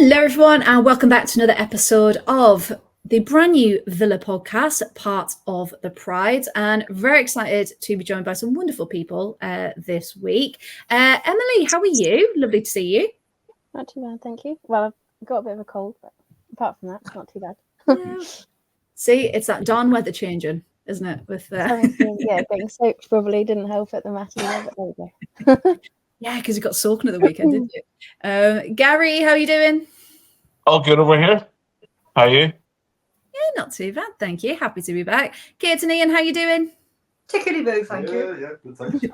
Hello, everyone, and welcome back to another episode of the brand new Villa podcast, part of the Pride. And very excited to be joined by some wonderful people this week. Emily, how are you? Lovely to see you. Not too bad, thank you. Well, I've got a bit of a cold, but apart from that, it's not too bad. Yeah. See, it's that darn weather changing, isn't it? With getting soaked probably didn't help at the match either, but there we go. Yeah, because you got soaking at the weekend, didn't you? Gary, how are you doing? All good over here. How are you? Yeah, not too bad, thank you. Happy to be back. Kate and Ian, how are you doing? Tickety-boo, thank you. Yeah, good, thanks.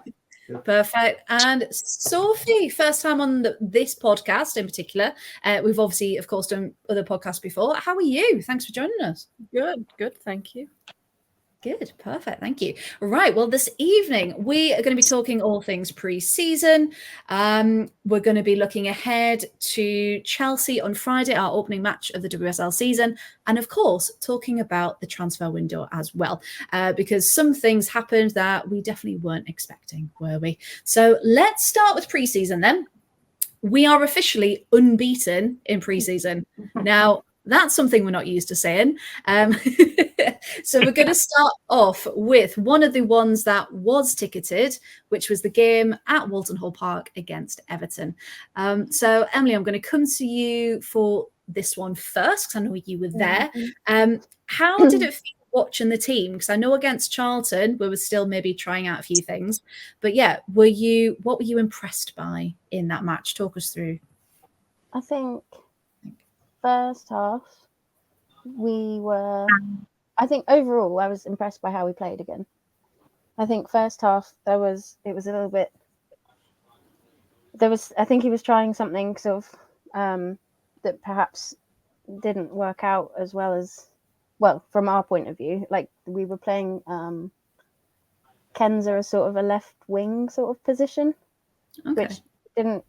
Yeah. Perfect. And Sophie, first time on this podcast in particular. We've obviously, of course, done other podcasts before. How are you? Thanks for joining us. Good, thank you. Good, perfect, thank you. Right, well, this evening we are going to be talking all things pre-season. We're going to be looking ahead to Chelsea on Friday, our opening match of the WSL season, and of course, talking about the transfer window as well, because some things happened that we definitely weren't expecting, were we? So let's start with pre-season then. We are officially unbeaten in pre-season. Now, that's something we're not used to saying. So we're going to start off with one of the ones that was ticketed, which was the game at Walton Hall Park against Everton. So, Emily, I'm going to come to you for this one first, because I know you were there. How did it feel watching the team? Because I know against Charlton, we were still maybe trying out a few things. But yeah, what were you impressed by in that match? Talk us through. I think first half, I think overall I was impressed by how we played again. I think first half it was a little bit, I think he was trying something sort of that perhaps didn't work out as well from our point of view. Like we were playing Kenza as sort of a left wing sort of position, which didn't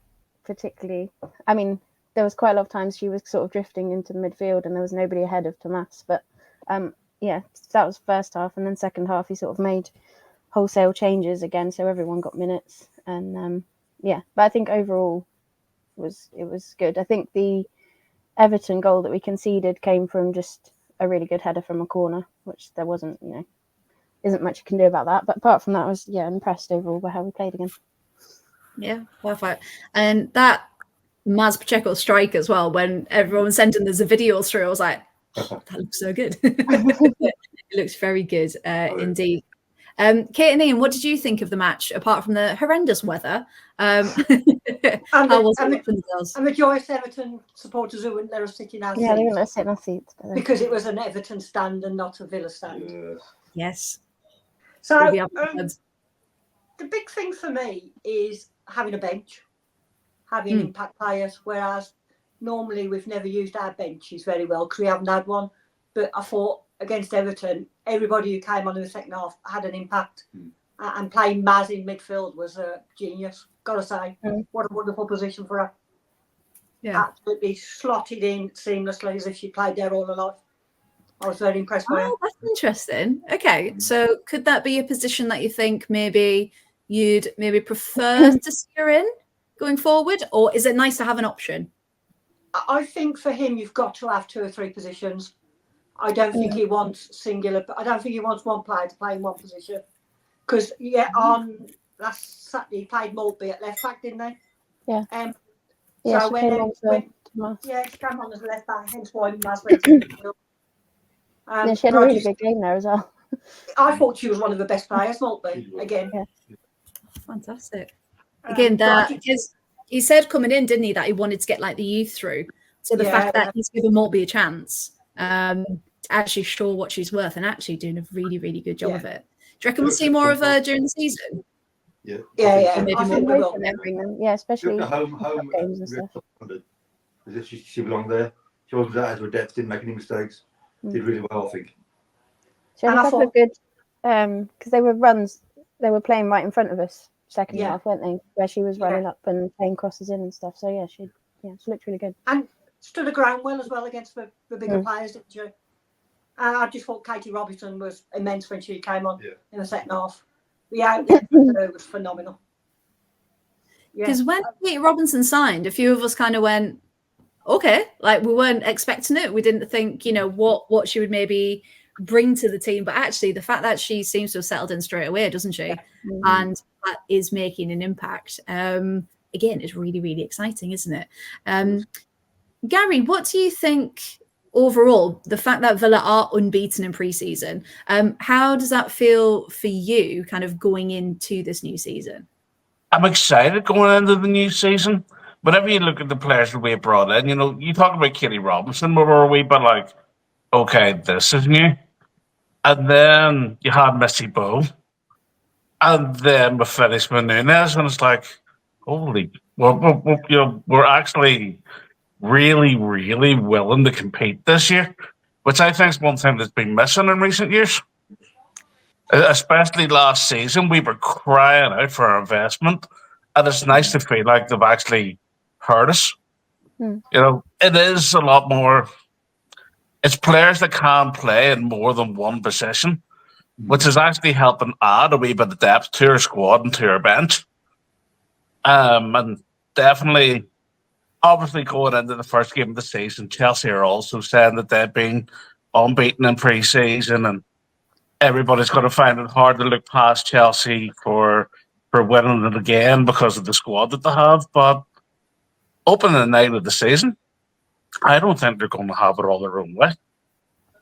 particularly, I mean, there was quite a lot of times she was sort of drifting into the midfield and there was nobody ahead of Tomas. But that was first half. And then second half, he sort of made wholesale changes again. So everyone got minutes. And but I think overall it was good. I think the Everton goal that we conceded came from just a really good header from a corner, which there wasn't, isn't much you can do about that. But apart from that, I was, impressed overall by how we played again. Yeah, perfect. And that Maz Pacheco strike as well, when everyone was sending the videos through, I was like, oh, that looks so good. It looks very good indeed. Kate and Ian, what did you think of the match, apart from the horrendous weather? And the joyous Everton supporters who wouldn't let us sit in our seats. Yeah, they wouldn't let us sit in our seats. Because it was an Everton stand and not a Villa stand. Yes. So the big thing for me is having a bench, having impact players, whereas normally we've never used our benches very well because we haven't had one. But I thought against Everton, everybody who came on in the second half had an impact. And playing Maz in midfield was a genius, gotta say. What a wonderful position for her. Yeah. Absolutely slotted in seamlessly as if she played there all her life. I was very impressed by her. That's interesting. Okay, so could that be a position that you think maybe you'd prefer to see her in going forward, or is it nice to have an option? I think for him, you've got to have 2 or 3 positions. I don't think he wants singular. I don't think he wants one player to play in one position. Because on last Saturday, he played Maltby at left back, didn't they? Yeah. So she came on as a left back, hence why Maz went to midfield. She had a really good game there as well. I thought she was one of the best players, Maltby, again. Yeah. Fantastic. Again, because he said coming in, didn't he, that he wanted to get like the youth through. So the fact that he's given Maltby a chance to actually show what she's worth and actually doing a really, really good job of it. Do you reckon we'll see more of her during the season? Yeah. I think we will. Yeah, especially home games and stuff. As if she belonged there. She wasn't out of her depth, didn't make any mistakes. Did really well, I think. She had a couple of good, because they were playing right in front of us second half, weren't they? Where she was running up and playing crosses in and stuff. So she looked really good. And stood her ground well as well against the bigger players, didn't she? I just thought Katie Robinson was immense when she came on in the second half. The outlet was phenomenal. Because when Katie Robinson signed, a few of us kind of went, okay, like we weren't expecting it. We didn't think, what she would maybe bring to the team. But actually, the fact that she seems to have settled in straight away, doesn't she? Mm. And that is making an impact. Again, it's really, really exciting, isn't it? Gary, what do you think overall, the fact that Villa are unbeaten in pre-season, how does that feel for you kind of going into this new season? I'm excited going into the new season. Whenever you look at the players that we brought in, you talk about Katie Robinson, we were a wee bit like, okay, this is new. And then you had Missy Bow. And then we finished with Nunes, and it's like, holy, we're actually really, really willing to compete this year, which I think is one thing that's been missing in recent years. Especially last season, we were crying out for our investment, and it's nice to feel like they've actually heard us. Mm. It is a lot more. It's players that can play in more than one position, which is actually helping add a wee bit of depth to our squad and to our bench. And definitely, obviously, going into the first game of the season, Chelsea are also saying that they've been unbeaten in pre-season, and everybody's going to find it hard to look past Chelsea for winning it again because of the squad that they have. But opening the night of the season, I don't think they're going to have it all their own way.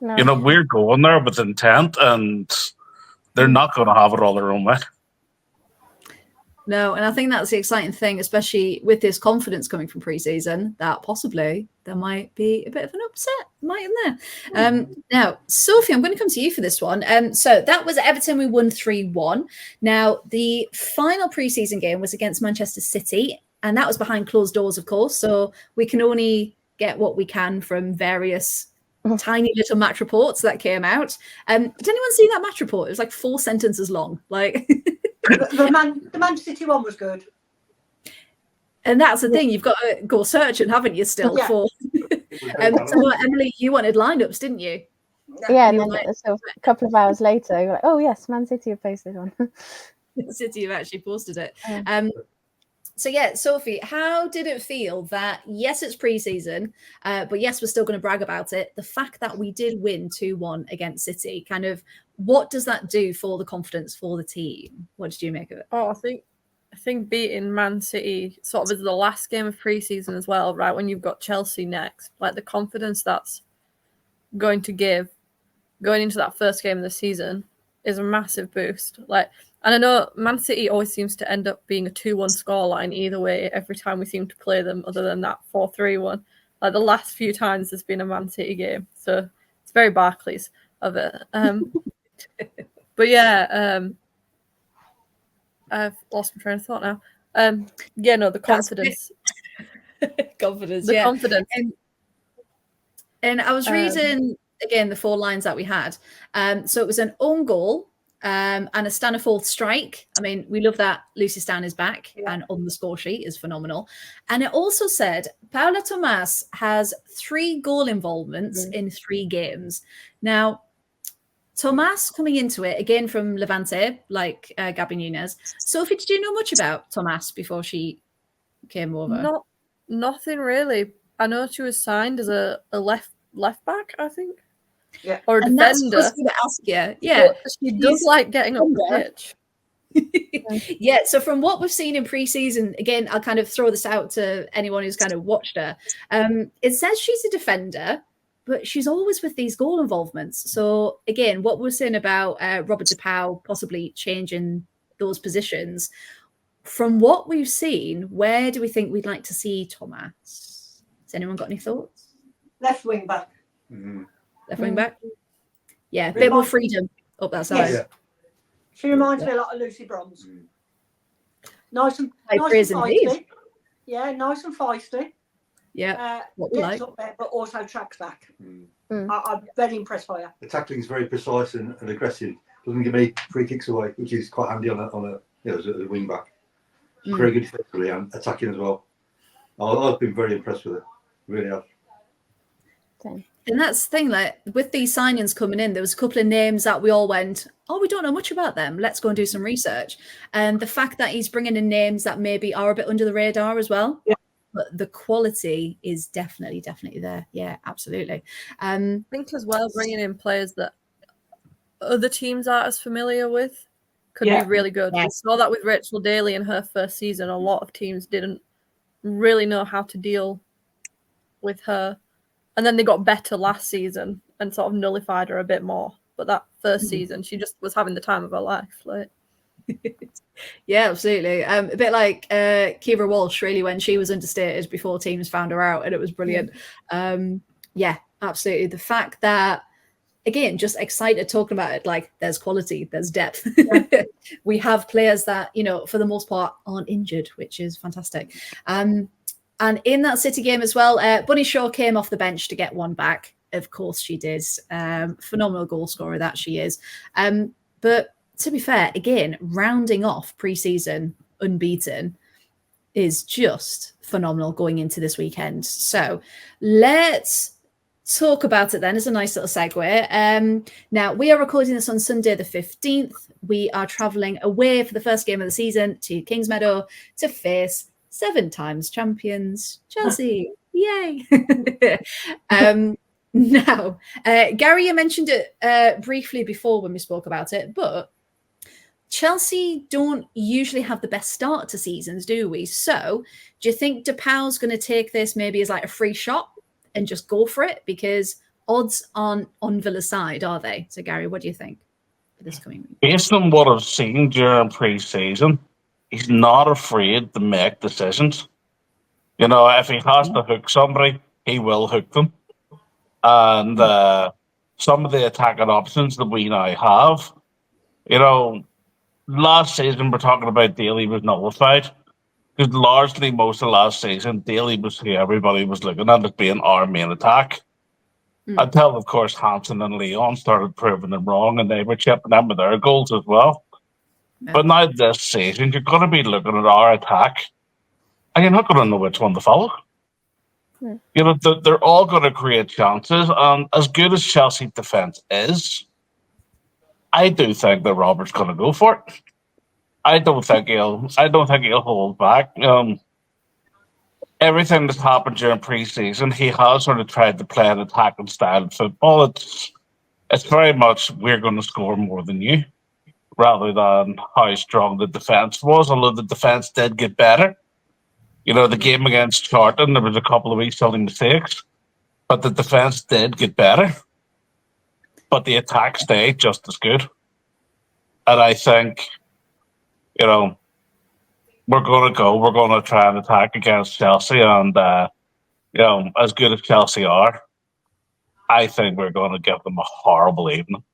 No. We're going there with intent, and they're not going to have it all their own way. No, and I think that's the exciting thing, especially with this confidence coming from pre-season, that possibly there might be a bit of an upset, mightn't there? Now, Sophie, I'm going to come to you for this one. So that was Everton. We won 3-1. Now, the final pre-season game was against Manchester City, and that was behind closed doors, of course. So we can only get what we can from various tiny little match reports that came out. Did anyone see that match report? It was like 4 sentences long. Like the Man City one was good. And that's the thing, you've got to go searching, haven't you, still, for... so, Emily, you wanted lineups, didn't you? Yeah, and then so a couple of hours later, you're like, oh, yes, Man City have posted one. City have actually posted it. Yeah. So, yeah, Sophie, how did it feel that, yes, it's pre-season, but yes, we're still going to brag about it. The fact that we did win 2-1 against City, kind of, what does that do for the confidence for the team? What did you make of it? Oh, I think beating Man City sort of as the last game of pre-season as well, right, when you've got Chelsea next, like the confidence that's going to give going into that first game of the season is a massive boost. Like, and I know Man City always seems to end up being a 2-1 scoreline either way every time we seem to play them, other than that 4-3 one. Like the last few times there's been a Man City game. So it's very Barclays of it. But yeah, I've lost my train of thought now. The confidence. Confidence, the confidence. And I was reading, again, the 4 lines that we had. So it was an own goal and a Staniforth strike. I mean, we love that Lucy Stan is back and on the score sheet is phenomenal. And it also said Paula Tomas has 3 goal involvements in 3 games. Now, Tomas coming into it, again from Levante, like Gabi Nunes. Sophie, did you know much about Tomas before she came over? Nothing really. I know she was signed as a left back, I think. Yeah. Or a and defender. That's what I was going to ask you. Yeah. She does like getting up the pitch. Yeah, so from what we've seen in pre-season, again, I'll kind of throw this out to anyone who's kind of watched her. It says she's a defender, but she's always with these goal involvements. So again, what we're saying about Robert Pauw possibly changing those positions, from what we've seen, where do we think we'd like to see Tomas? Has anyone got any thoughts? Left wing back. Mm-hmm. Left wing back? Yeah, a bit more freedom up that side. Yes. Yeah. She reminds me a lot of Lucy Bronze. Nice and feisty. Yeah, nice and feisty. Yeah. Gets up there, but also tracks back. I'm very impressed by her. The tackling is very precise and aggressive. Doesn't give any free kicks away, which is quite handy on a as a wing back. Very good defensively and attacking as well. I've been very impressed with it. Really have. And that's the thing, like with these signings coming in, there was a couple of names that we all went, oh, we don't know much about them. Let's go and do some research. And the fact that he's bringing in names that maybe are a bit under the radar as well. Yeah. but the quality is definitely there. Yeah, absolutely. I think as well, bringing in players that other teams aren't as familiar with could be really good. Yeah. We saw that with Rachel Daly in her first season. A lot of teams didn't really know how to deal with her. And then they got better last season and sort of nullified her a bit more. But that first season, she just was having the time of her life. Like, yeah, absolutely. A bit like Kira Walsh, really, when she was understated before teams found her out, and it was brilliant. Yeah, absolutely. The fact that, again, just excited talking about it, like there's quality, there's depth. We have players that, you know, for the most part aren't injured, which is fantastic. And in that City game as well, Bunny Shaw came off the bench to get one back. Of course she did. Phenomenal goal scorer that she is. But to be fair, again, rounding off pre-season unbeaten is just phenomenal going into this weekend. So let's talk about it then. It's a nice little segue. Now, we are recording this on Sunday the 15th. We are travelling away for the first game of the season to Kingsmeadow to face 7 times champions Chelsea. Yay! Now, Gary, you mentioned it briefly before when we spoke about it, but Chelsea don't usually have the best start to seasons, do we? So do you think Pauw's going to take this maybe as like a free shot and just go for it? Because odds aren't on Villa's side, are they? So, Gary, what do you think for this coming week? Based on what I've seen during pre-season, he's not afraid to make decisions. You know, if he has to hook somebody, he will hook them. And some of the attacking options that we now have, you know, last season we're talking about Daly was nullified. Because largely most of last season, Daly was who everybody was looking at as being our main attack. Until, of course, Hansen and Leon started proving them wrong, and they were chipping in with their goals as well. Yeah. But now this season, you're going to be looking at our attack, and you're not going to know which one to follow. You know, they're all going to create chances, and as good as Chelsea defence is, I do think that Robert's going to go for it. I don't think he'll hold back. Everything that's happened during pre-season, he has sort of tried to play an attacking style of football. It's very much we're going to score more than you, rather than how strong the defence was. Although the defence did get better. You know, the game against Charlton, there was a couple of weeks silly mistakes, but the defence did get better. But the attack stayed just as good. And I think, you know, we're going to try and attack against Chelsea. And, you know, as good as Chelsea are, I think we're going to give them a horrible evening.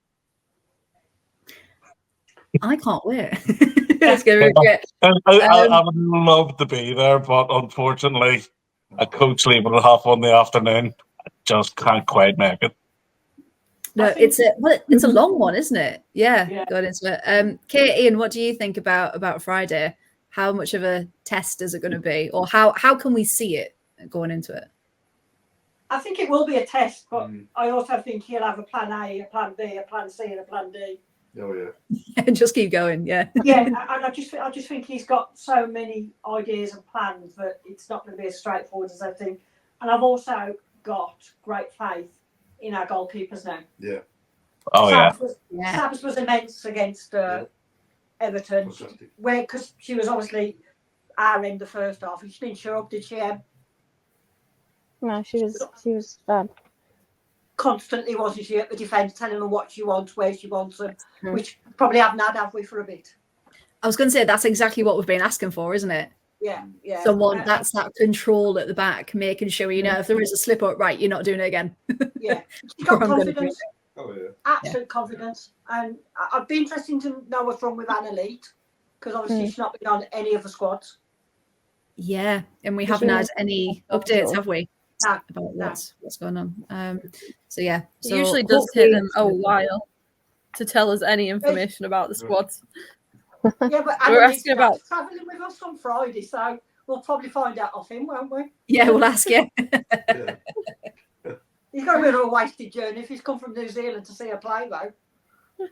I can't wait. It's going to be great. I would love to be there, but unfortunately, a coach leaving at 1:30 in the afternoon, I just can't quite make it. No, it's a long one, isn't it? Yeah. Going into it. Kate, Ian, what do you think about Friday? How much of a test is it going to be, or how can we see it going into it? I think it will be a test, but I also think he'll have a plan A, a plan B, a plan C, and a plan D. Oh yeah. And just keep going, yeah. Yeah, and I just think he's got so many ideas and plans that it's not going to be as straightforward as I think. And I've also got great faith in our goalkeepers now. Yeah. Oh Sabs was immense against Everton, where because she was obviously our end the first half. She didn't show up, did she? No, she was bad. Constantly, wasn't she, at the defence, telling them what she wants, where she wants them, which probably haven't had, have we, for a bit. I was going to say that's exactly what we've been asking for, isn't it? Yeah. Someone that's that control at the back, making sure, you know, if there is a slip up, right, you're not doing it again. Yeah, she's got confidence. Oh yeah. Absolute confidence. And I'd be interested to know what's wrong with Anna Leet, because obviously she's not been on any of the squads. Yeah, and we haven't had any updates, have we? About what's going on. So yeah, it usually does take them a while to tell us any information about the squads. Yeah, but we're asking about travelling with us on Friday, so we'll probably find out off him, won't we? Yeah, we'll ask you. He's got a bit of a wasted journey if he's come from New Zealand to see her play, though.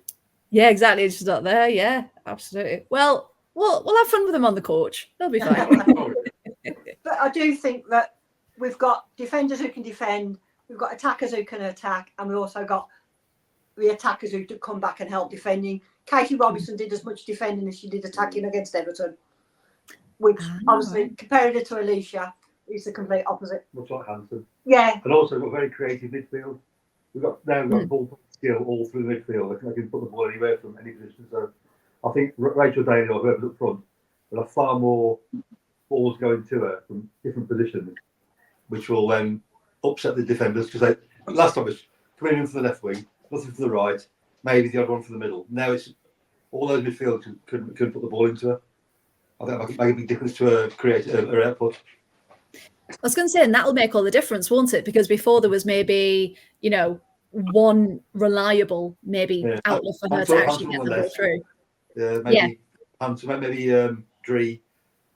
Yeah, exactly. She's not there. Yeah, absolutely. Well, we'll have fun with him on the coach. They'll be fine. But I do think that we've got defenders who can defend, we've got attackers who can attack, and we also got the attackers who come back and help defending. Katie Robinson did as much defending as she did attacking against Everton, which obviously, compared her to Alicia, is the complete opposite. Much like Hanson. Yeah. And also got very creative midfield. We've got ball skill all through the midfield. They can put the ball anywhere from any position. So I think Rachel Daly or whoever's up front will have far more balls going to her from different positions, which will then upset the defenders, because last time it was coming in from the left wing, nothing for the right, maybe the odd one for the middle. Now it's all those midfielders couldn't put the ball into her. I think that could make a big difference to her output. I was going to say, and that'll make all the difference, won't it? Because before there was maybe, one reliable outlet for her to actually get the ball through. Maybe Dree.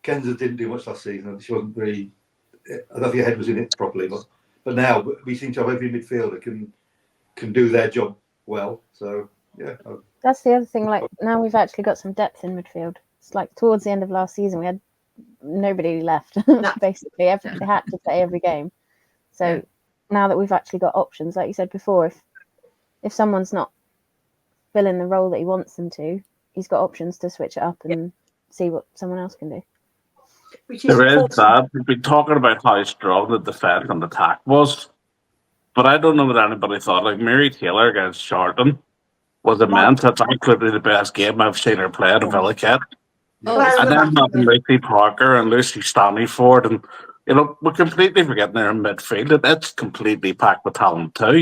Kenza didn't do much last season. She wasn't really. I don't think her head was in it properly, but now we seem to have every midfielder can do their job well. So yeah. That's the other thing. Like, now we've actually got some depth in midfield. It's like towards the end of last season we had nobody left. Basically, they had to play every game. So now that we've actually got options, like you said before, if someone's not filling the role that he wants them to, he's got options to switch it up and see what someone else can do. There is that. We've been talking about how strong the defence and attack was, but I don't know that anybody thought, like, Mary Taylor against Charlton was immense. That's absolutely the best game I've seen her play at a Villa kit. And then nothing Lucy Parker and Lucy Stanleyford, and we're completely forgetting they're in midfield. It's completely packed with talent too.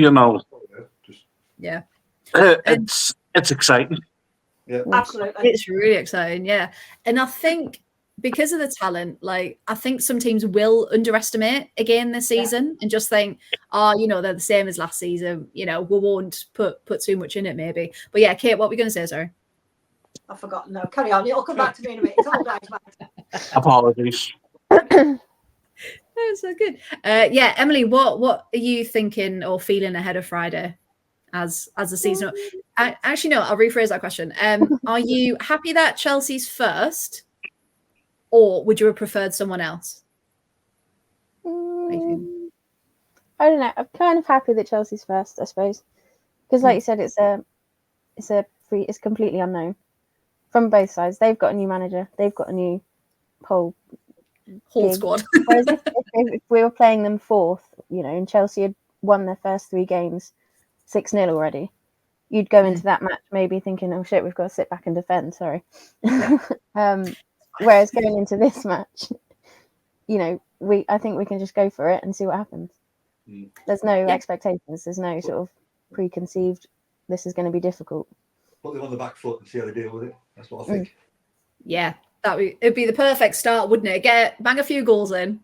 Yeah, it's exciting. Yeah, absolutely, it's really exciting. Yeah, and I think because of the talent, like, I think some teams will underestimate again this season and just think, they're the same as last season. We won't put too much in it, maybe. But yeah, Kate, what were we going to say? Sorry. I've forgotten. No, carry on. It'll come back to me in a minute. It's all days, mate. Apologies. That's so good. Emily, what are you thinking or feeling ahead of Friday as the season? Actually, no, I'll rephrase that question. Are you happy that Chelsea's first, or would you have preferred someone else? I don't know. I'm kind of happy that Chelsea's first, I suppose, because like you said, it's completely unknown from both sides. They've got a new manager. They've got a new whole squad. Whereas if we were playing them fourth, and Chelsea had won their first 3 games 6-0 already, you'd go into that match maybe thinking, oh shit, we've got to sit back and defend. Sorry. Whereas going into this match, I think we can just go for it and see what happens. There's no expectations. There's no sort of preconceived, this is going to be difficult. Put them on the back foot and see how they deal with it. That's what I think. Yeah, it'd be the perfect start, wouldn't it? Bang a few goals in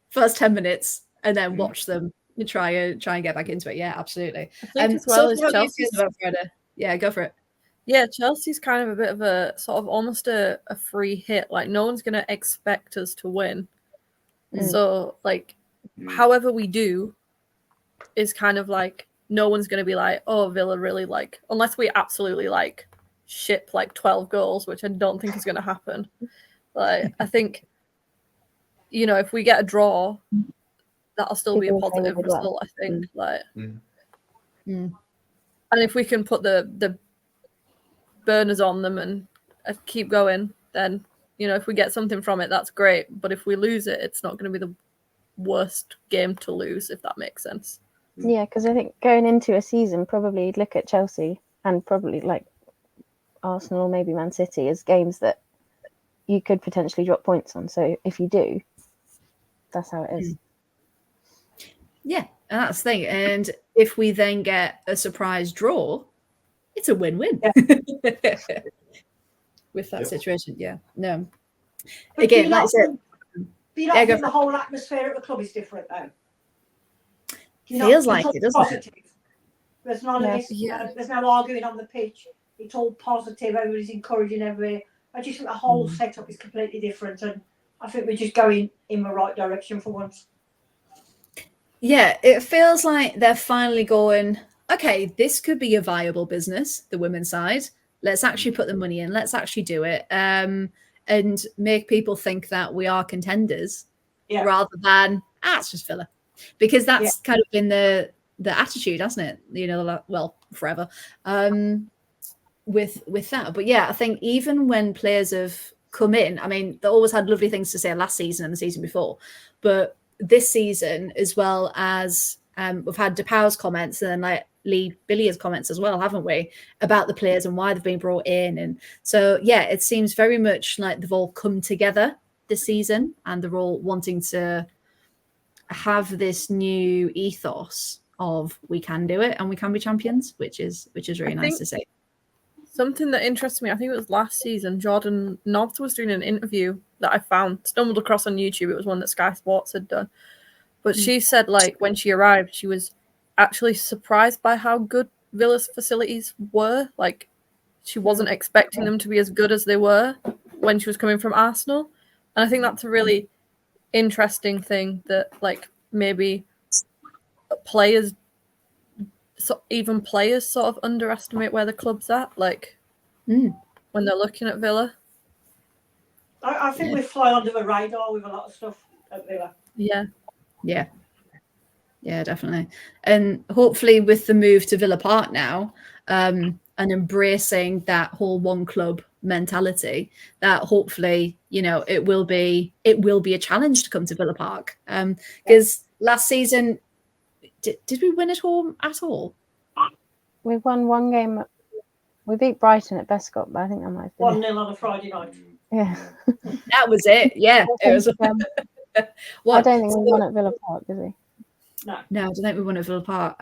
first 10 minutes and then watch them and try and get back into it. Yeah, absolutely. I think as well as Chelsea's go for it. Yeah, Chelsea's kind of a bit of a sort of almost a free hit. Like, no one's going to expect us to win. So, like, however we do is kind of like, no one's going to be like, oh, Villa really, like, unless we absolutely, like, ship, like, 12 goals, which I don't think is going to happen. Like, I think, if we get a draw, that'll still be a positive result, I think. Like, and if we can put the burners on them and keep going, then, if we get something from it, that's great. But if we lose it, it's not going to be the worst game to lose, if that makes sense. Yeah, because I think going into a season, probably look at Chelsea and probably like Arsenal, maybe Man City, as games that you could potentially drop points on. So if you do, that's how it is. Yeah, and that's the thing. And if we then get a surprise draw, it's a win-win with that situation. Yeah, no. But again, like I said, think the whole atmosphere at the club is different, though. Feels like it, doesn't it? There's none of this. There's no arguing on the pitch. It's all positive. Everybody's encouraging everybody. I just think the whole setup is completely different, and I think we're just going in the right direction for once. Yeah, it feels like they're finally going, okay, this could be a viable business, the women's side. Let's actually put the money in. Let's actually do it. And and make people think that we are contenders Yeah. rather than it's just Villa, because that's kind of been the attitude, hasn't it? You know, well, forever with that. But yeah, I think even when players have come in, I mean, they always had lovely things to say last season and the season before, but this season, as well as we've had Pauw's comments and then like Lee Billier's comments as well, haven't we, about the players and why they've been brought in. And so yeah, it seems very much like they've all come together this season and they're all wanting to have this new ethos of we can do it and we can be champions, which is really nice to see. Something that interested me, I think it was last season, Jordan Nobbs was doing an interview that I stumbled across on YouTube. It was one that Sky Sports had done. But she said, like, when she arrived, she was actually surprised by how good Villa's facilities were. Like, she wasn't expecting them to be as good as they were when she was coming from Arsenal. And I think that's a really interesting thing that, like, maybe players sort of underestimate where the club's at, like when they're looking at Villa. I think we fly under the radar with a lot of stuff at Villa. Yeah, definitely. And hopefully with the move to Villa Park now, and embracing that whole one club mentality, that hopefully, you know, it will be a challenge to come to Villa Park. Because last season, did we win at home at all? We won one game. We beat Brighton at Bescott, but I think that might have been 1-0 on a Friday night. Yeah. That was it. Yeah. It was. I don't think we won at Villa Park, did we? No, I don't think we won at Villa Park.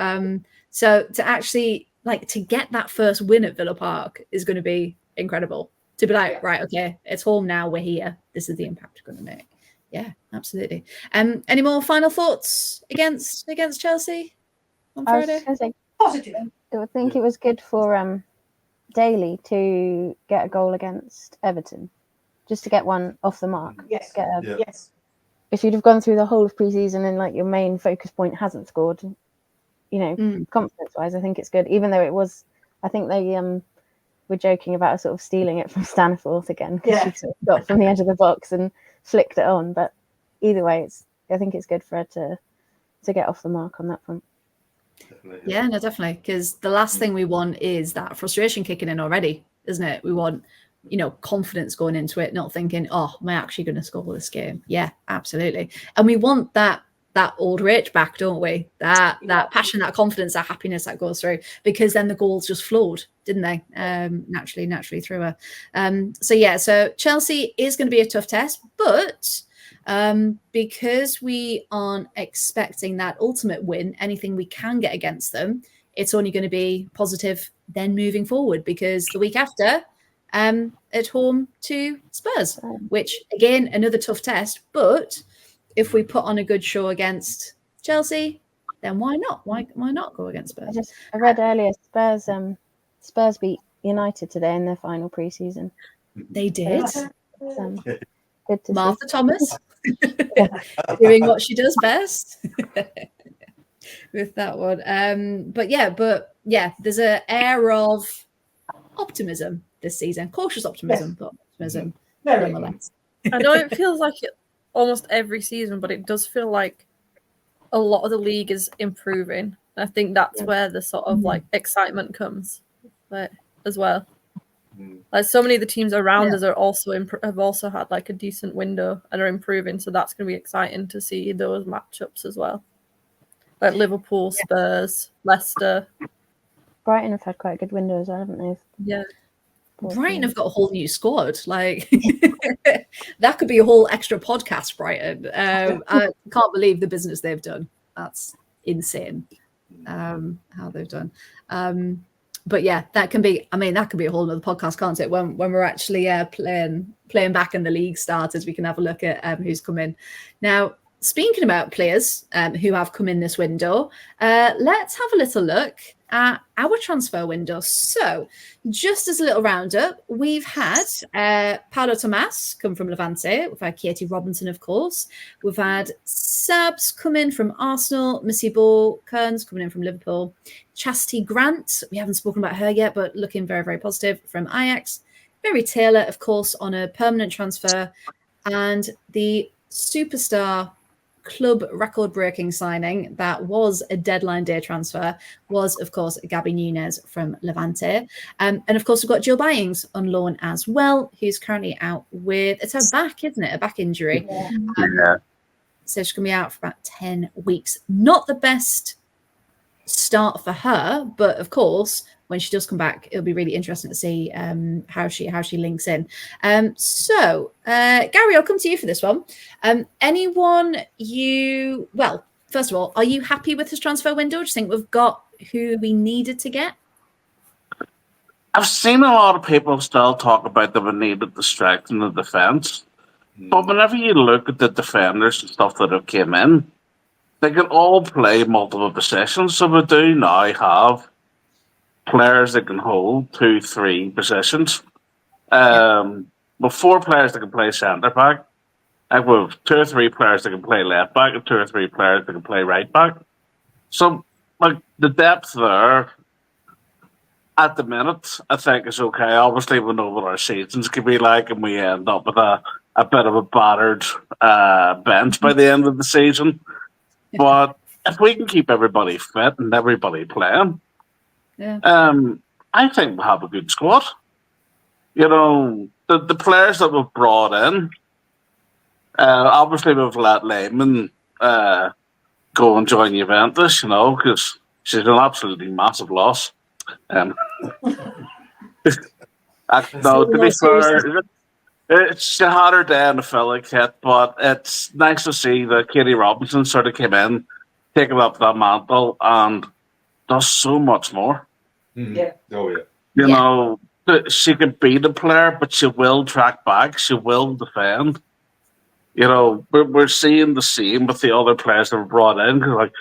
So to actually to get that first win at Villa Park is going to be incredible. To be like, right, okay, it's home now. We're here. This is the impact we're going to make. Yeah, absolutely. Any more final thoughts against Chelsea on Friday? I was going to say, positive. I think it was good for Daly to get a goal against Everton, just to get one off the mark. Yes. Yes. If you'd have gone through the whole of pre-season and like your main focus point hasn't scored, you know, confidence-wise, I think it's good. Even though it was, I think they were joking about sort of stealing it from Staniforth again, because she sort of got from the edge of the box and flicked it on. But either way, I think it's good for her to get off the mark on that front. Yeah, no, definitely. Because the last thing we want is that frustration kicking in already, isn't it? We want, you know, confidence going into it, not thinking, oh, am I actually going to score this game? Yeah, absolutely. And we want that old rage back, don't we? That passion, that confidence, that happiness that goes through, because then the goals just flowed, didn't they? Naturally through her. So Chelsea is going to be a tough test, but because we aren't expecting that ultimate win, anything we can get against them, it's only going to be positive then moving forward, because the week after, at home to Spurs, which again, another tough test, but if we put on a good show against Chelsea, then why not? Why not go against Spurs? I read earlier Spurs beat United today in their final pre-season. They did. Good to Martha see. Thomas doing what she does best with that one. But yeah, there's an air of optimism this season, cautious optimism, but optimism nonetheless. I know it feels like it almost every season, but it does feel like a lot of the league is improving. I think that's where the sort of like excitement comes, as well. Like so many of the teams around us are also have also had like a decent window and are improving, so that's going to be exciting to see those matchups as well. Like Liverpool, Spurs, Leicester. Brighton have had quite a good window as well, haven't they? Yeah. Brighton have got a whole new squad. Like that could be a whole extra podcast, Brighton. I can't believe the business they've done. That's insane. How they've done. But yeah, that can be a whole other podcast, can't it? When we're actually playing back and the league starters, we can have a look at who's come in. Now, speaking about players who have come in this window, let's have a little look at our transfer window. So just as a little roundup, we've had Paulo Tomas come from Levante. We've had Katie Robinson, of course. We've had Sabs come in from Arsenal. Missy Kearns coming in from Liverpool. Chastity Grant, we haven't spoken about her yet, but looking very, very positive, from Ajax. Mary Taylor, of course, on a permanent transfer, and the superstar club record-breaking signing that was a deadline day transfer was, of course, Gabi Nunes from Levante. And of course, we've got Jill Byings on loan as well, who's currently out with, it's her back, isn't it? A back injury. Yeah. So she's going to be out for about 10 weeks. Not the best start for her, but of course, when she does come back, it'll be really interesting to see how she links in. So Gary, I'll come to you for this one. Anyone well, first of all, are you happy with this transfer window? Do you think we've got who we needed to get? I've seen a lot of people still talk about that we needed to strengthen the defence. But whenever you look at the defenders and stuff that have came in, they can all play multiple positions. So we do now have players that can hold 2-3 positions. With 4 players that can play centre back, and with 2 or 3 players that can play left back, and 2 or 3 players that can play right back. So, like, the depth there at the minute, I think is okay. Obviously, we know what our seasons can be like, and we end up with a bit of a battered bench by the end of the season. But if we can keep everybody fit and everybody playing, I think we'll have a good squad. You know, the players that we've brought in, obviously we've let Lehman go and join Juventus, you know, because she's an absolutely massive loss. No, to be fair, she had her day in the Philly kit, but it's nice to see that Katie Robinson sort of came in, taking up that mantle, and does so much more. Yeah. Oh, yeah. You know, she can be the player, but she will track back. She will defend. You know, we're seeing the same with the other players that were brought in. Like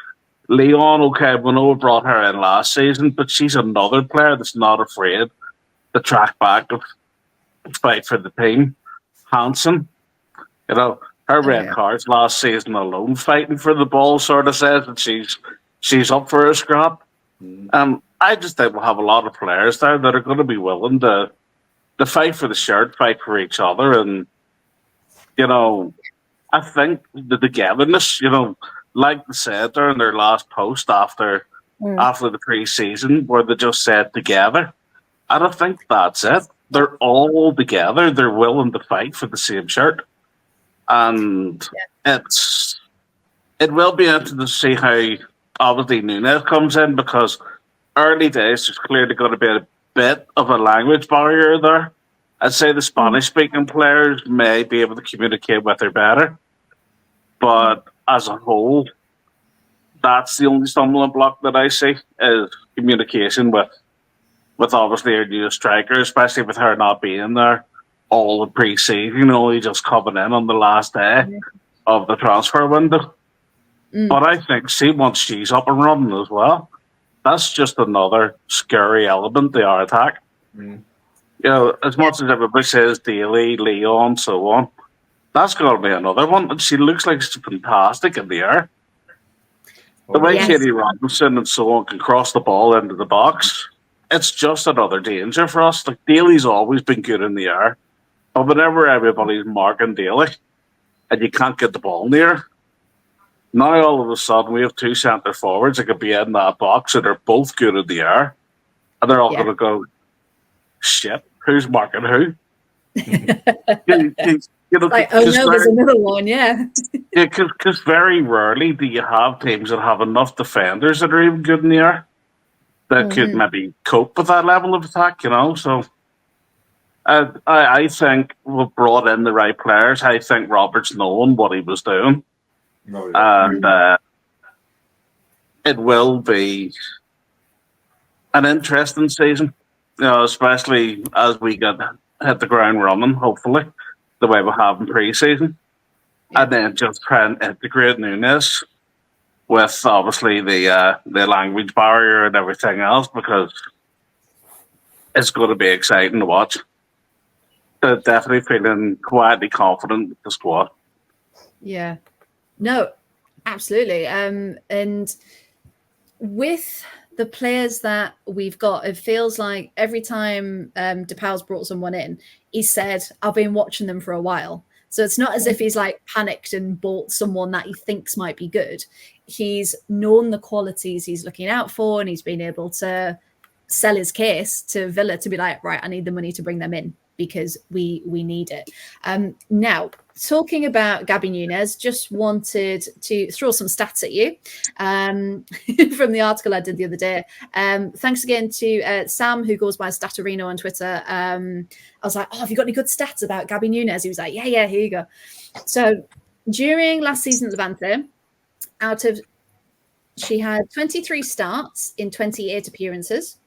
Leon, okay, we know we brought her in last season, but she's another player that's not afraid to track back and fight for the team. Hansen, you know, her red cards last season alone, fighting for the ball, sort of says that she's up for a scrap. I just think we'll have a lot of players there that are going to be willing to fight for the shirt, fight for each other, and you know, I think the togetherness, you know, like they said there in their last post after the pre-season, where they just said together, and I think that's it. They're all together. They're willing to fight for the same shirt, and it will be interesting to see how obviously Nunes comes in, because early days there's clearly going to be a bit of a language barrier there. I'd say the Spanish-speaking players may be able to communicate with her better, but as a whole, that's the only stumbling block that I see is communication with obviously our new striker, especially with her not being there all the pre-season, only just coming in on the last day of the transfer window. But I think once she's up and running as well, that's just another scary element to our attack. You know, as much as everybody says Daly, Leon, so on, that's going to be another one. And she looks like she's fantastic in the air. The way Katie Robinson and so on can cross the ball into the box, it's just another danger for us. Like, Daly's always been good in the air, but whenever everybody's marking Daly and you can't get the ball near, now all of a sudden we have 2 centre forwards that could be in that box and they're both good in the air, and they're all going to go, shit, who's marking who? You know, like, oh no, there's another one, because very rarely do you have teams that have enough defenders that are even good in the air that could maybe cope with that level of attack, you know. So I think we've brought in the right players. I think Robert's known what he was doing. And it will be an interesting season, you know, especially as we hit the ground running, hopefully, the way we have in pre-season. And then just try and integrate Nunes with obviously the language barrier and everything else, because it's going to be exciting to watch. Definitely feeling quietly confident with the squad. Yeah. No, absolutely. And with the players that we've got, it feels like every time Pauw's brought someone in, he said, I've been watching them for a while. So it's not as if he's like panicked and bought someone that he thinks might be good. He's known the qualities he's looking out for, and he's been able to sell his case to Villa to be like, right, I need the money to bring them in because we need it. Now, talking about Gabi Nunes, just wanted to throw some stats at you from the article I did the other day. Thanks again to Sam, who goes by Statorino on Twitter. I was like, have you got any good stats about Gabi Nunes? He was like, yeah, here you go. So during last season at Levante, she had 23 starts in 28 appearances,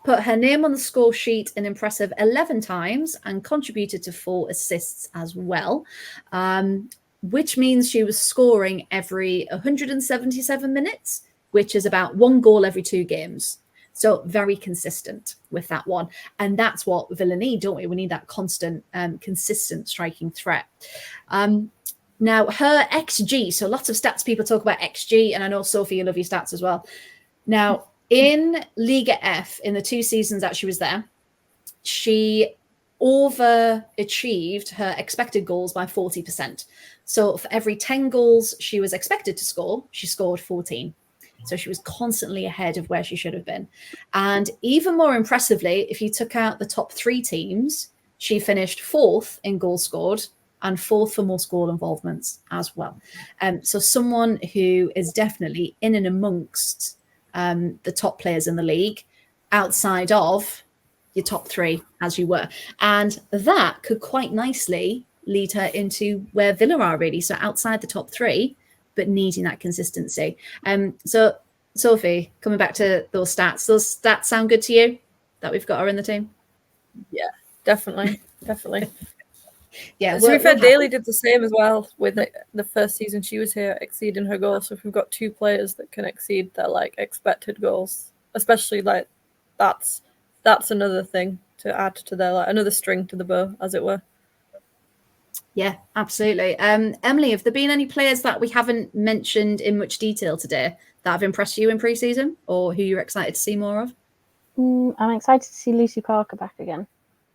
put her name on the score sheet an impressive 11 times, and contributed to 4 assists as well, which means she was scoring every 177 minutes, which is about 1 goal every 2 games. So very consistent with that one. And that's what Villa need, don't we? We need that constant, consistent striking threat. Now, her XG, so lots of stats people talk about XG, and I know, Sophie, you love your stats as well. Now, in Liga F, in the 2 seasons that she was there, she overachieved her expected goals by 40%. So for every 10 goals she was expected to score, she scored 14. So she was constantly ahead of where she should have been. And even more impressively, if you took out the top 3 teams, she finished 4th in goals scored and 4th for most goal involvements as well. So someone who is definitely in and amongst the top players in the league, outside of your top 3 as you were. And that could quite nicely lead her into where Villa are really. So outside the top 3, but needing that consistency. So Sophie, coming back to those stats sound good to you that we've got her in the team? Yeah, definitely. Yeah, to be fair, Daly did the same as well with the first season she was here, exceeding her goals. So if we've got 2 players that can exceed their like expected goals, especially like that's another thing to add to their like another string to the bow, as it were. Yeah, absolutely. Emily, have there been any players that we haven't mentioned in much detail today that have impressed you in pre-season, or who you're excited to see more of? I'm excited to see Lucy Parker back again,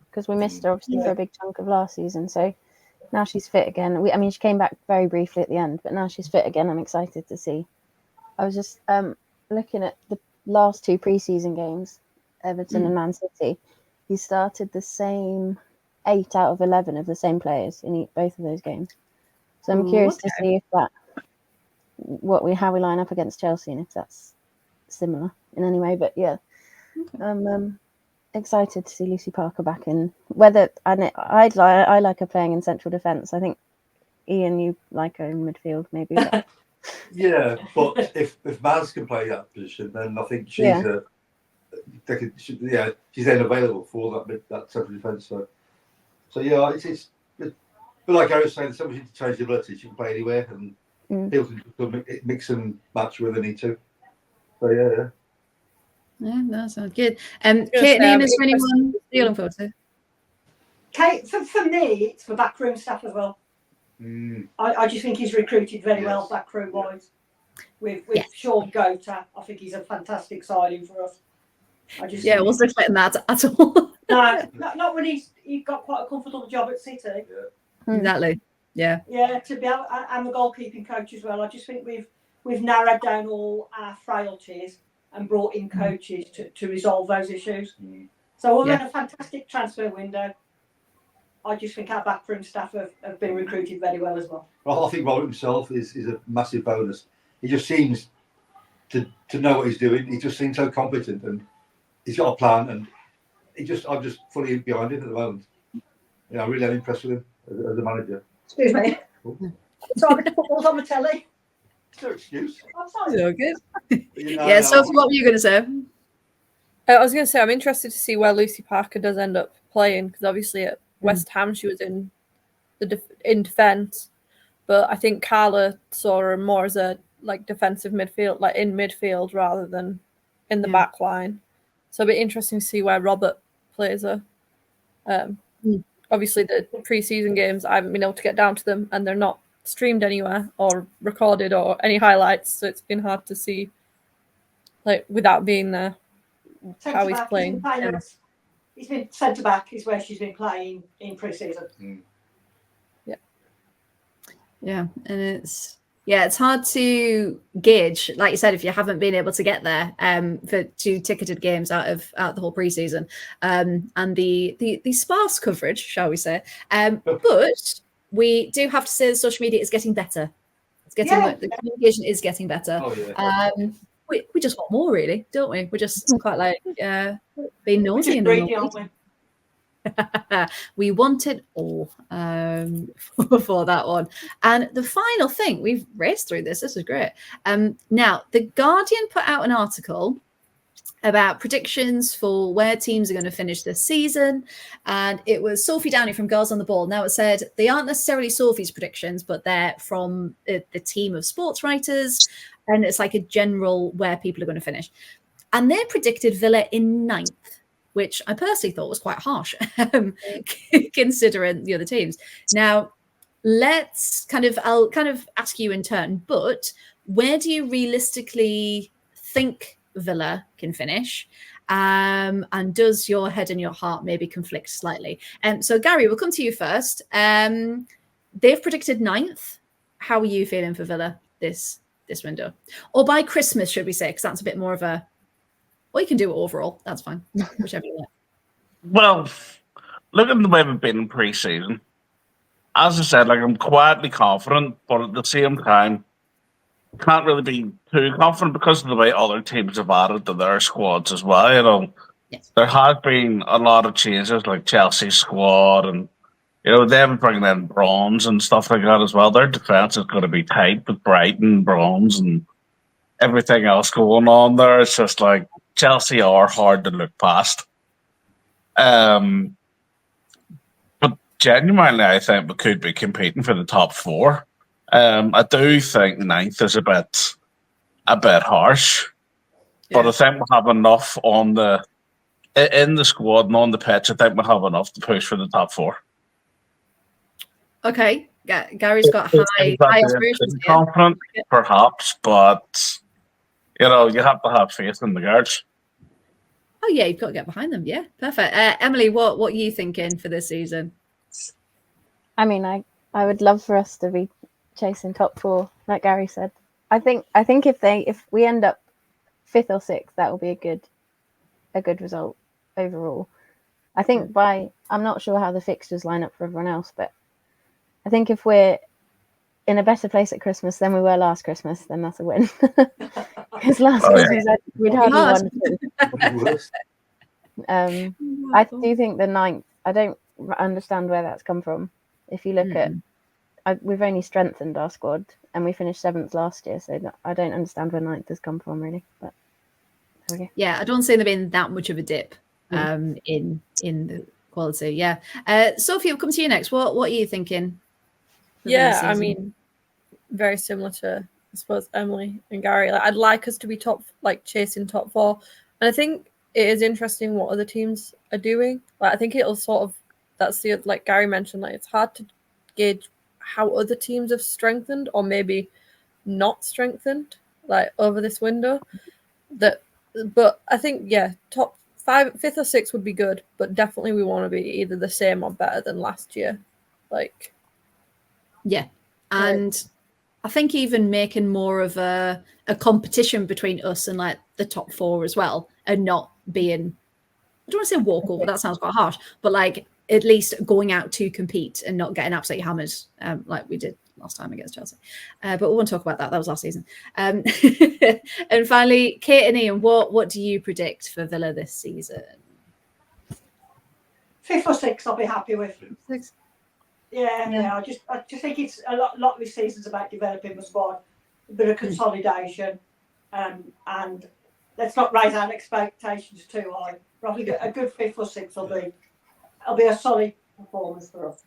because we missed her obviously for a big chunk of last season. So now she's fit again. I mean, she came back very briefly at the end, but now she's fit again. I'm excited to see. I was just looking at the last 2 pre-season games, Everton and Man City. He started the same 8 out of 11 of the same players in both of those games. So I'm curious to see if how we line up against Chelsea and if that's similar in any way. But yeah, I'm excited to see Lucy Parker back in. Whether I like her playing in central defence. I think Ian, you like her in midfield maybe. But... yeah, but if Maz can play that position, then I think she's she's then available for that central defence. So yeah, it's but like I was saying, somebody to change the ability. She can play anywhere, and people can mix and match where they need to. So yeah. Yeah, that sounds good. Kate and Ian, is there anyone you're looking forward to? Kate, for me, it's for backroom staff as well. I just think he's recruited very well backroom wise. With Sean Gota, I think he's a fantastic signing for us. I wasn't expecting that at all. No, not when he's got quite a comfortable job at City. Yeah. Exactly. Yeah. Yeah, to be able, I'm a goalkeeping coach as well. I just think we've narrowed down all our frailties and brought in coaches to resolve those issues. So we've had a fantastic transfer window. I just think our backroom staff have been recruited very well as well. Well, I think Robert himself is a massive bonus. He just seems to know what he's doing. He just seems so competent, and he's got a plan, and I'm just fully behind him at the moment. Yeah, I really am impressed with him as a manager. Excuse me. Sorry, football's on the telly. No excuse. I'm sorry. So good. Sophie, what were you going to say? I was going to say I'm interested to see where Lucy Parker does end up playing, because obviously at West Ham she was in defence, but I think Carla saw her more as a like defensive midfield, like in midfield rather than in the back line. So it'll be interesting to see where Robert plays her. Obviously the pre-season games I haven't been able to get down to them, and they're not streamed anywhere or recorded or any highlights, so it's been hard to see like without being there. How he's Centre-back, playing. He's been centre-back is where she's been playing in pre-season. Yeah, and it's hard to gauge, like you said, if you haven't been able to get there for 2 ticketed games out of the whole preseason, and the sparse coverage, shall we say? But we do have to say the social media is getting better. It's getting the communication is getting better. Oh, yeah. We just want more, really, don't we? We're just quite like being naughty We're just and greedy, aren't we? we want it all for that one. And the final thing, we've raced through this is great. Now the Guardian put out an article about predictions for where teams are going to finish this season, and it was Sophie Downey from Girls on the Ball. Now it said they aren't necessarily Sophie's predictions, but they're from the team of sports writers, and it's like a general where people are going to finish. And they predicted Villa in 9th, which I personally thought was quite harsh, considering the other teams. Now, I'll kind of ask you in turn, but where do you realistically think Villa can finish? And does your head and your heart maybe conflict slightly? So, Gary, we'll come to you first. They've predicted 9th. How are you feeling for Villa this window? Or by Christmas, should we say, because that's a bit more of a... Well, you can do it overall. That's fine. Whichever you want. Well, looking at the way we've been in pre-season, as I said, like I'm quietly confident, but at the same time, can't really be too confident because of the way other teams have added to their squads as well. You know, There has been a lot of changes, like Chelsea's squad, and they've been bringing in Bronze and stuff like that as well. Their defense is going to be tight with Brighton, Bronze, and everything else going on there. It's just like Chelsea are hard to look past. But genuinely, I think we could be competing for the top 4. I do think 9th is a bit harsh, but I think we have enough in the squad and on the pitch. I think we have enough to push for the top 4. Okay, Gary's got high aspirations. Confident, perhaps, but you have to have faith in the Guards. Oh yeah, you've got to get behind them. Yeah, perfect. Emily, what are you thinking for this season? I mean, I would love for us to be chasing top 4, like Gary said. I think if we end up 5th or 6th, that will be a good result overall. I think I'm not sure how the fixtures line up for everyone else, but I think if we're in a better place at Christmas than we were last Christmas, then that's a win. Because last Christmas we'd hardly won. I do think the 9th, I don't understand where that's come from. If you look at, we've only strengthened our squad and we finished 7th last year, so I don't understand where 9th has come from really. But okay. Yeah, I don't see there being that much of a dip in the quality. Yeah, Sophie, we'll come to you next. What are you thinking? Yeah, I mean, very similar to, I suppose, Emily and Gary. Like, I'd like us to be chasing top 4, and I think it is interesting what other teams are doing. Like, I think it'll sort of, like Gary mentioned, like it's hard to gauge how other teams have strengthened or maybe not strengthened like over this window. But I think top 5, 5th or 6th would be good, but definitely we want to be either the same or better than last year. And I think even making more of a competition between us and like the top 4 as well, and not being, I don't want to say walkover, that sounds quite harsh, but like at least going out to compete and not getting absolutely hammered like we did last time against Chelsea. But we won't talk about that. That was last season. And finally, Kate and Ian, what do you predict for Villa this season? 5th or 6th, I'll be happy with. 6th. Yeah. I just think it's a lot of this season's about developing the squad, a bit of consolidation, and let's not raise our expectations too high. Probably a good 5th or 6th will be a solid performance for us.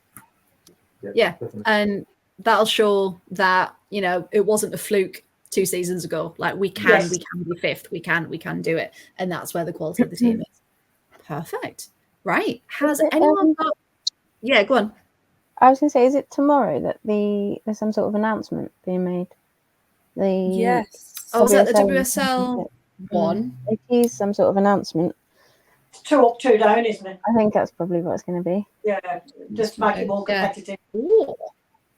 Yeah, and that'll show that it wasn't a fluke 2 seasons ago. Like we can be 5th, we can do it, and that's where the quality of the team is. Perfect. Right? Has anyone got? Yeah, go on. I was going to say, is it tomorrow that there's some sort of announcement being made? Yes. Oh, is that the WSL? 1. They tease some sort of announcement. It's 2 up, 2 down, isn't it? I think that's probably what it's going to be. Yeah, just to make it more competitive. Ooh.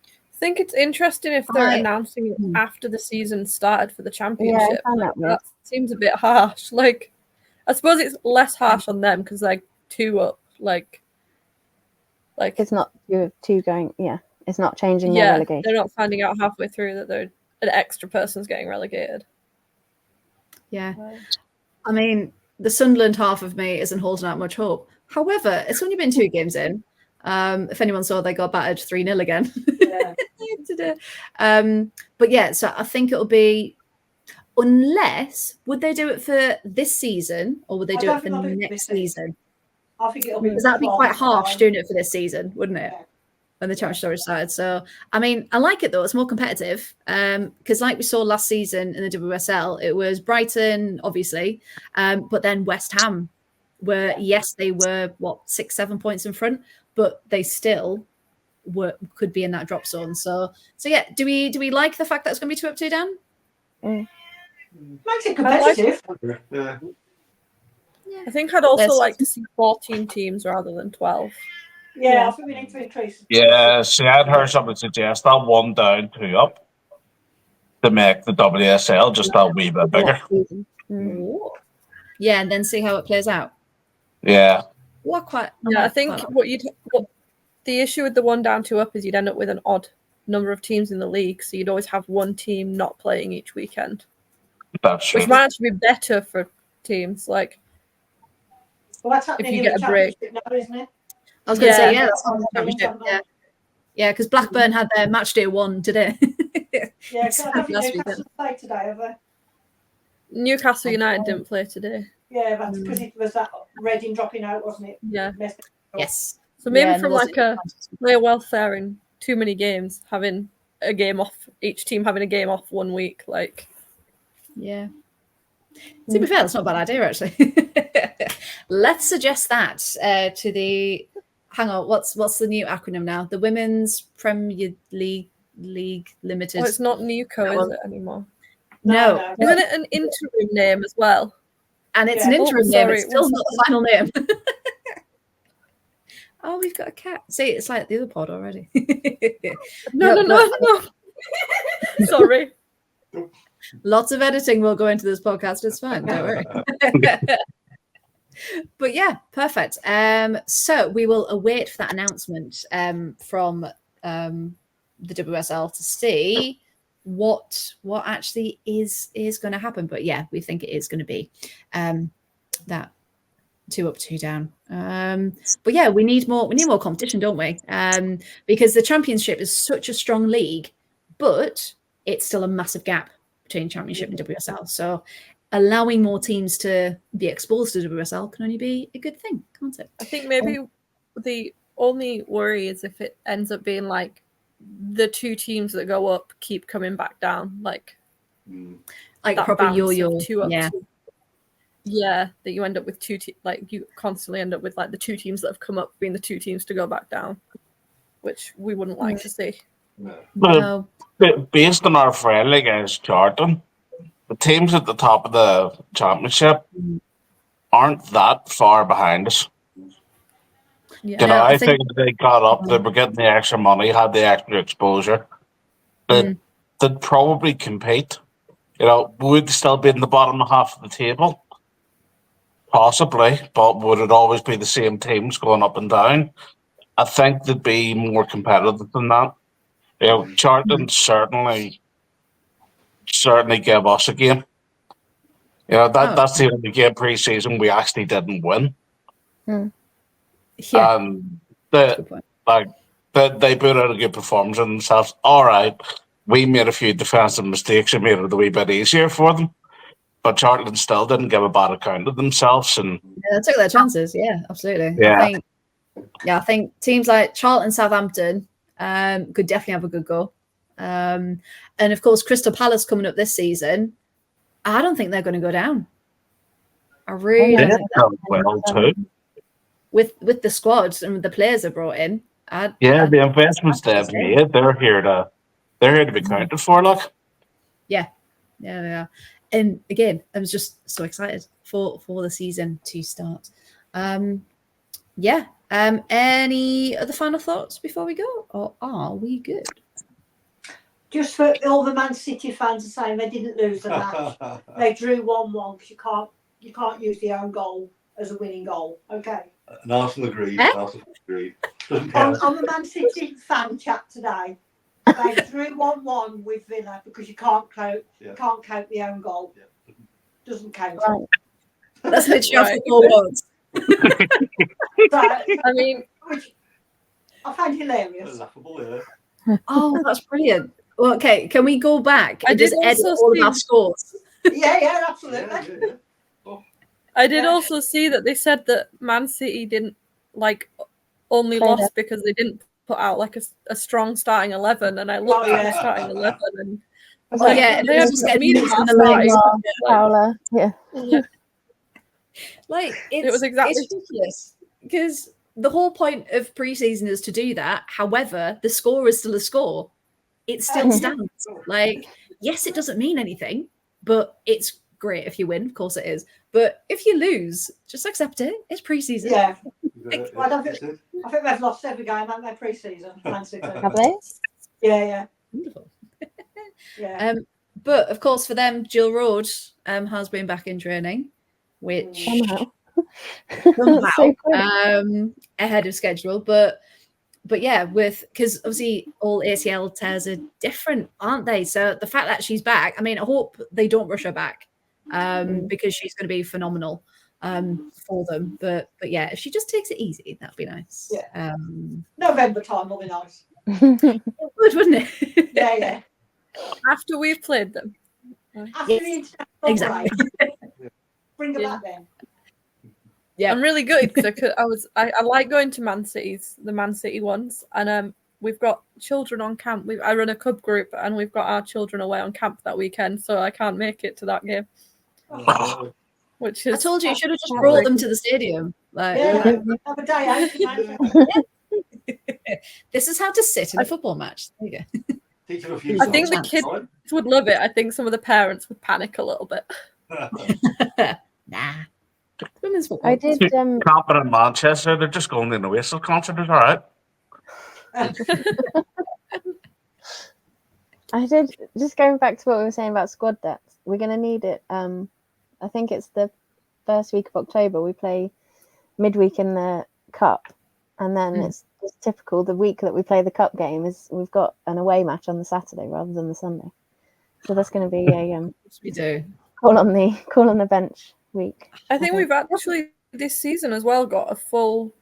I think it's interesting if they're announcing it after the season started for the championship. Yeah, I found that weird. That seems a bit harsh. Like, I suppose it's less harsh on them because like 2 up, like it's not 2 going. Yeah, it's not changing their relegation. They're not finding out halfway through that they're an extra person's getting relegated. Yeah, I mean, the Sunderland half of me isn't holding out much hope. However, it's only been 2 games in. If anyone saw, they got battered 3-0 again. Yeah. But yeah, so I think it'll be, unless, would they do it for this season or would they do it for next season? I think it'll be, because that'd be quite harsh doing it for this season, wouldn't it? Yeah. When the championship already started. So, I mean, I like it though. It's more competitive. Because like we saw last season in the WSL, it was Brighton, obviously, but then West Ham were, yes, they were 6-7 points in front, but they still could be in that drop zone. So yeah, do we like the fact that it's going to be 2 up, 2 down? Makes it competitive. Yeah. I think I'd also like to see 14 teams rather than 12. Yeah, I think we need to increase. Yeah, see, I'd heard somebody suggest that 1 down, 2 up to make the WSL just that wee bit bigger. Yeah, and then see how it plays out. Yeah. I think the issue with the 1 down, 2 up is you'd end up with an odd number of teams in the league, so you'd always have one team not playing each weekend. That's true. Which might actually be better for teams, like that's happening if you get a break now, isn't it? I was going to say, that's on the championship. Yeah, because Blackburn had their match day 1 today. Yeah, I think Newcastle played today, have they? Newcastle United didn't play today. Yeah, that's because it was that Reading dropping out, wasn't it? Yeah. Yes. So maybe from like a player welfare in too many games, having a game off, each team having a game off 1 week, like. Yeah. To be fair, that's not a bad idea, actually. Let's suggest that to the. Hang on, what's the new acronym now? The Women's Premier League Limited. Oh, it's not NUCO, is it anymore? No. Isn't it an interim name as well? And it's an interim name. It's still not the final name. Oh, we've got a cat. See, it's like the other pod already. No. Sorry. Lots of editing will go into this podcast. It's fine. Don't worry. But yeah, perfect. So we will await for that announcement from the WSL to see what actually is going to happen. But yeah, we think it is going to be that 2 up, 2 down. But yeah, we need more competition, don't we? Because the championship is such a strong league, but it's still a massive gap between championship and WSL. So allowing more teams to be exposed to WSL can only be a good thing, can't it? I think maybe the only worry is if it ends up being like the 2 teams that go up keep coming back down, like proper yo-yo. 2 up, yeah. 2. Yeah, that you end up with 2 like you constantly end up with like the 2 teams that have come up being the 2 teams to go back down, which we wouldn't like to see. No. Based on our friendly against Charlton, the teams at the top of the championship aren't that far behind us. Yeah. I think if they got up, they were getting the extra money, had the extra exposure. They'd probably compete. Would they still be in the bottom half of the table? Possibly, but would it always be the same teams going up and down? I think they'd be more competitive than that. Charlton certainly gave us a game. That's the only game pre-season we actually didn't win. Yeah. And they put out a good performance in themselves. All right, we made a few defensive mistakes and made it a wee bit easier for them. But Charlton still didn't give a bad account of themselves, and they took their chances. Yeah, absolutely. Yeah. I think teams like Charlton, Southampton could definitely have a good go. And of course, Crystal Palace coming up this season. I don't think they're going to go down. I really think well too. With the squad and with the players they brought in. The investments they've made, they're here to be counted for. Like, yeah, they are. And again, I was just so excited for the season to start. Any other final thoughts before we go, or are we good? Just for all the Man City fans are saying they didn't lose the match. They drew 1-1 because you can't use the own goal as a winning goal. Okay. And Arsenal agreed. Eh? Arsenal agreed. Doesn't count. On the Man City fan chat today, they drew 1-1 with Villa because you can't count the own goal. Yeah. Doesn't count. Right. That's literally Right. four words. So, I mean, which I find hilarious. Laughable, yeah. Oh, that's brilliant. Well, okay, can we go back I and did just edit also all of see- our scores? Yeah, absolutely. Yeah. I did Yeah. also see that they said that Man City didn't only Play lost that. because they didn't put out a strong starting 11, and I looked at the starting 11 and Was Oh, like, yeah, and they it had was just getting Mina mixed in the starting. legs. Paula, yeah. Yeah. Like, It was exactly- it's ridiculous because the whole point of preseason is to do that. However, the score is still a score. It still stands. Like, yes, it doesn't mean anything, but it's great if you win. Of course it is. But if you lose, just accept it. It's preseason. Yeah, Yeah, I don't that's it. I think they've lost every game, haven't they, pre-season? Man City. Have they? Yeah. Wonderful. Yeah. But of course, for them, Jill Road has been back in training, which Somehow. somehow So quick. ahead of schedule. But yeah, because obviously all ACL tears are different, aren't they? So the fact that she's back, I mean, I hope they don't rush her back because she's going to be phenomenal for them. But yeah, if she just takes it easy, that'd be nice. Yeah. November time will be nice. It would, wouldn't it? Yeah. After we've played them. After Yes, the international exactly. break, bring her back then. Yeah. I'm really good because I like going to the Man City ones, and we've got children on camp. I run a cub group, and we've got our children away on camp that weekend, so I can't make it to that game. Oh, Which is I told you should have just heartbreaking. brought them to the stadium. Like, Yeah, have a day out. Tonight. this is how to sit in a football match. There you go. teach them a few I think the songs. kids would love it. I think some of the parents would panic a little bit. Nah. Women's football. I did. Camping in Manchester, they're just going to the Oasis concert. It's all right. I did. Just going back to what we were saying about squad depth, we're going to need it. I think it's the first week of October. We play midweek in the cup, and then it's typical. The week that we play the cup game is we've got an away match on the Saturday rather than the Sunday. So that's going to be a We do. call on the bench week. I think we've actually this season as well got a full.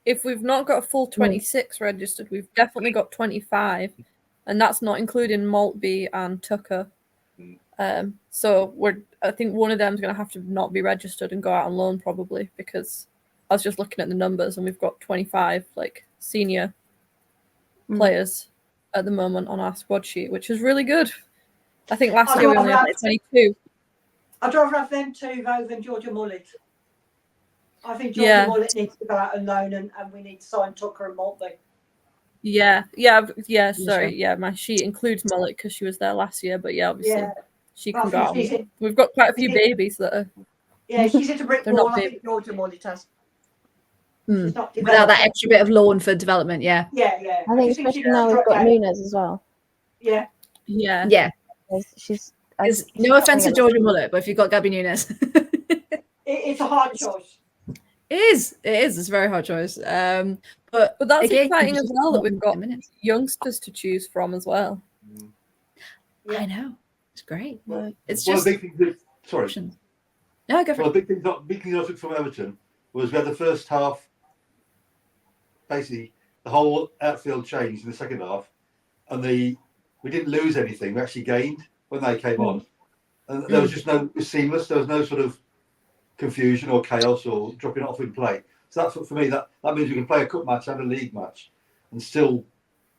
If we've not got a full 26 registered, we've definitely got 25, and that's not including Maltby and Tucker. So I think one of them is going to have to not be registered and go out on loan probably, because I was just looking at the numbers and we've got 25 senior players at the moment on our squad sheet, which is really good. I think last year we only had 22. I'd rather have them two though than Georgia Mullet. I think Georgia Mullet needs to go out on loan, and we need to sign Tucker and Maltby. Yeah. Sorry, my sheet includes Mullet because she was there last year, but obviously she can go out. We've got quite a few babies that are. Yeah, she's hit a brick wall. I big. think Georgia Mullet has. Without that extra bit of loan for development, Yeah. I think especially now we've got Nunes as well. Yeah. She's no offense to Georgia Mullet, but if you've got Gabi Nunes, it's a hard choice. It is. It's a very hard choice. But that's again, exciting you as just well that want we've got 10 minutes. youngsters to choose from as well. I know. It's great. It's one just of the big things. Sorry. options. No, go for Well, it. the big thing I took from Everton was we had the first half. Basically, the whole outfield changed in the second half, and we didn't lose anything. We actually gained when they came on, and there was just it was seamless. There was no sort of confusion or chaos or dropping off in play. So that's for me. That means we can play a cup match and a league match, and still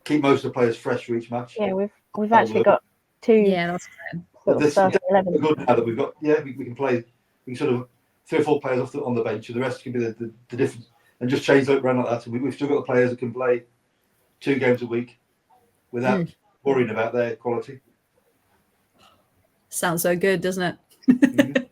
keep most of the players fresh for each match. Yeah, we've actually got two. Yeah, that's fine. Sort of starting 11. Good now that we've got. Yeah, we can play. We can sort of 3 or 4 players on the bench, and the rest can be the difference, and just change it around like that. And we've still got the players that can play 2 games a week without worrying about their quality. Sounds so good, doesn't it?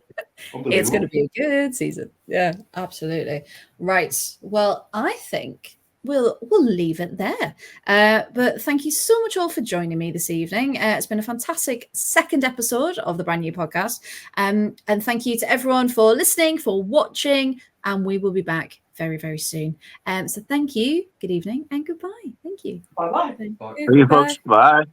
It's going to be a good season. Yeah, absolutely. Right. Well, I think we'll leave it there. But thank you so much all for joining me this evening. It's been a fantastic second episode of the brand new podcast. And thank you to everyone for listening, for watching, and we will be back very, very soon. So thank you, good evening, and goodbye. Thank you. Bye-bye. See you folks. Bye.